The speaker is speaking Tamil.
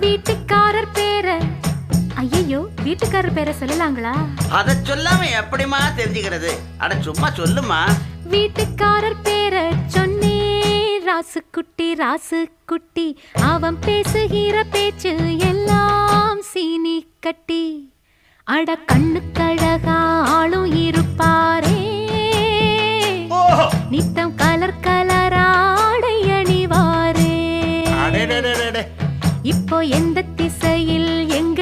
வீட்டுக்காரர் பேர ஐயோ வீட்டுக்காரர் பேரை சொல்லலாங்களா? அத சொல்லாம எப்படிமா தெரிஞ்சுக்கிறது? அட சும்மா சொல்லுமா. வீட்டுக்காரர் பேரை சொன்னே ராசு குட்டி அவன் பேசுகிற பேச்சு எல்லாம் சீனி கட்டி. அட கண்ணுக்கழகா ஆளும் இருப்பாரே நித்தம் கலர் கலராடை அணிவாரே. இப்போ எந்த திசையில் எங்க